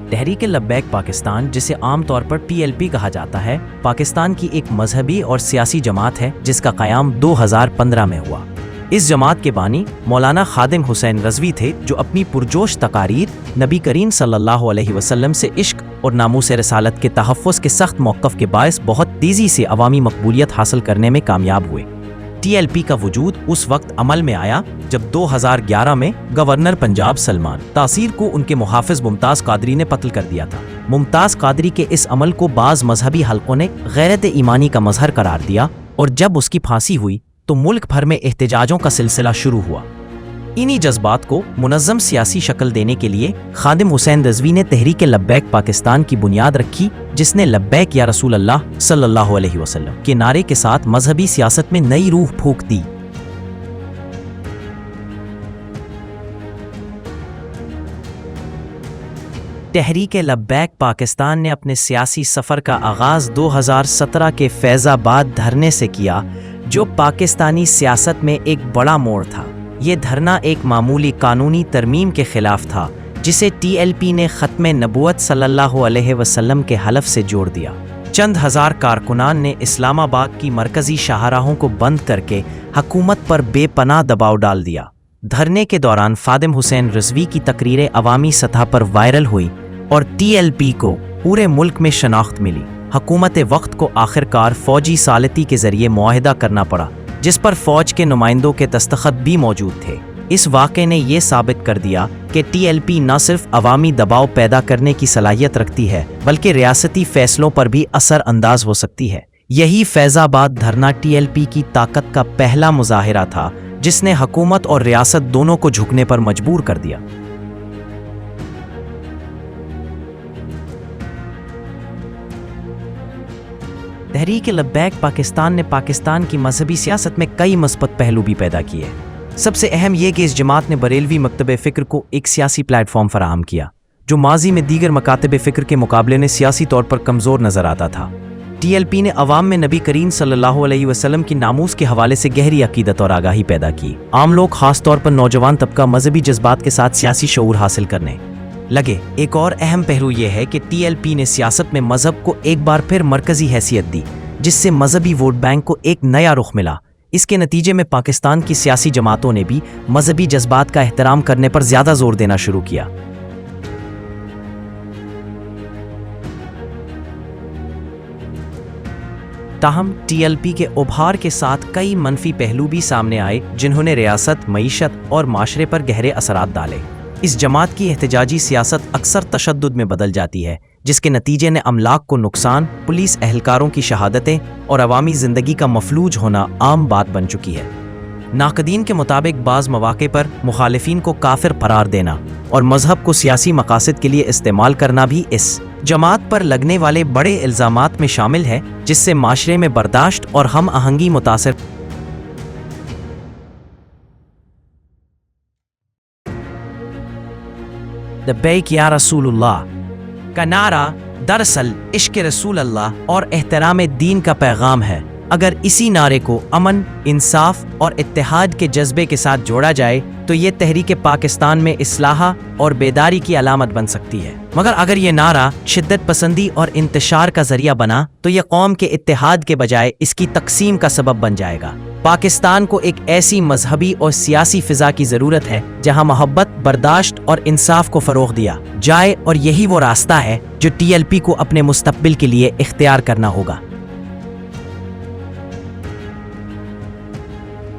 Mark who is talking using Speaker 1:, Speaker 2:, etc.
Speaker 1: تحریک لبیک پاکستان، جسے عام طور پر PLP کہا جاتا ہے، پاکستان کی ایک مذہبی اور سیاسی جماعت ہے جس کا قیام 2015 میں ہوا۔ اس جماعت کے بانی مولانا خادم حسین رضوی تھے، جو اپنی پرجوش تقاریر نبی کریم صلی اللہ علیہ وسلم سے عشق اور ناموس رسالت کے تحفظ کے سخت موقف کے باعث بہت تیزی سے عوامی مقبولیت حاصل کرنے میں کامیاب ہوئے۔ TLP کا وجود اس وقت عمل میں آیا جب 2011 میں گورنر پنجاب سلمان تاثیر کو ان کے محافظ ممتاز قادری نے قتل کر دیا تھا۔ ممتاز قادری کے اس عمل کو بعض مذہبی حلقوں نے غیرت ایمانی کا مظہر قرار دیا، اور جب اس کی پھانسی ہوئی تو ملک بھر میں احتجاجوں کا سلسلہ شروع ہوا۔ انہی جذبات کو منظم سیاسی شکل دینے کے لیے خادم حسین رضوی نے تحریک لبیک پاکستان کی بنیاد رکھی، جس نے لبیک یا رسول اللہ صلی اللہ علیہ وسلم کے نعرے کے ساتھ مذہبی سیاست میں نئی روح پھونک دی۔ تحریک لبیک پاکستان نے اپنے سیاسی سفر کا آغاز 2017 کے فیض آباد دھرنے سے کیا، جو پاکستانی سیاست میں ایک بڑا موڑ تھا۔ یہ دھرنا ایک معمولی قانونی ترمیم کے خلاف تھا، جسے TLP نے ختم نبوت صلی اللہ علیہ وسلم کے حلف سے جوڑ دیا۔ چند ہزار کارکنان نے اسلام آباد کی مرکزی شاہراہوں کو بند کر کے حکومت پر بے پناہ دباؤ ڈال دیا۔ دھرنے کے دوران خادم حسین رضوی کی تقریریں عوامی سطح پر وائرل ہوئی اور TLP کو پورے ملک میں شناخت ملی۔ حکومت وقت کو آخرکار فوجی ثالثی کے ذریعے معاہدہ کرنا پڑا، جس پر فوج کے نمائندوں کے دستخط بھی موجود تھے۔ اس واقعے نے یہ ثابت کر دیا کہ TLP نہ صرف عوامی دباؤ پیدا کرنے کی صلاحیت رکھتی ہے، بلکہ ریاستی فیصلوں پر بھی اثر انداز ہو سکتی ہے۔ یہی فیض آباد دھرنا TLP کی طاقت کا پہلا مظاہرہ تھا، جس نے حکومت اور ریاست دونوں کو جھکنے پر مجبور کر دیا۔ تحریک لبیک پاکستان نے پاکستان کی مذہبی سیاست میں کئی مثبت پہلو بھی پیدا کیے۔ سب سے اہم یہ کہ اس جماعت نے بریلوی مکتب فکر کو ایک سیاسی پلیٹ فارم فراہم کیا، جو ماضی میں دیگر مکاتب فکر کے مقابلے میں سیاسی طور پر کمزور نظر آتا تھا۔ TLP نے عوام میں نبی کریم صلی اللہ علیہ وسلم کی ناموس کے حوالے سے گہری عقیدت اور آگاہی پیدا کی۔ عام لوگ، خاص طور پر نوجوان طبقہ، مذہبی جذبات کے ساتھ سیاسی شعور حاصل کرنے لگے۔ ایک اور اہم پہلو یہ ہے کہ TLP نے سیاست میں مذہب کو ایک بار پھر مرکزی حیثیت دی، جس سے مذہبی ووٹ بینک کو ایک نیا رخ ملا۔ اس کے نتیجے میں پاکستان کی سیاسی جماعتوں نے بھی مذہبی جذبات کا احترام کرنے پر زیادہ زور دینا شروع کیا۔ تاہم TLP کے ابھار کے ساتھ کئی منفی پہلو بھی سامنے آئے، جنہوں نے ریاست، معیشت اور معاشرے پر گہرے اثرات ڈالے۔ اس جماعت کی احتجاجی سیاست اکثر تشدد میں بدل جاتی ہے، جس کے نتیجے میں املاک کو نقصان، پولیس اہلکاروں کی شہادتیں اور عوامی زندگی کا مفلوج ہونا عام بات بن چکی ہے۔ ناقدین کے مطابق بعض مواقع پر مخالفین کو کافر قرار دینا اور مذہب کو سیاسی مقاصد کے لیے استعمال کرنا بھی اس جماعت پر لگنے والے بڑے الزامات میں شامل ہے، جس سے معاشرے میں برداشت اور ہم آہنگی متاثر۔ لبیک یا رسول اللہ کا نعرہ دراصل عشق رسول اللہ اور احترام دین کا پیغام ہے۔ اگر اسی نعرے کو امن، انصاف اور اتحاد کے جذبے کے ساتھ جوڑا جائے تو یہ تحریک پاکستان میں اصلاح اور بیداری کی علامت بن سکتی ہے، مگر اگر یہ نعرہ شدت پسندی اور انتشار کا ذریعہ بنا تو یہ قوم کے اتحاد کے بجائے اس کی تقسیم کا سبب بن جائے گا۔ پاکستان کو ایک ایسی مذہبی اور سیاسی فضا کی ضرورت ہے جہاں محبت، برداشت اور انصاف کو فروغ دیا جائے، اور یہی وہ راستہ ہے جو TLP کو اپنے مستقبل کے لیے اختیار کرنا ہوگا۔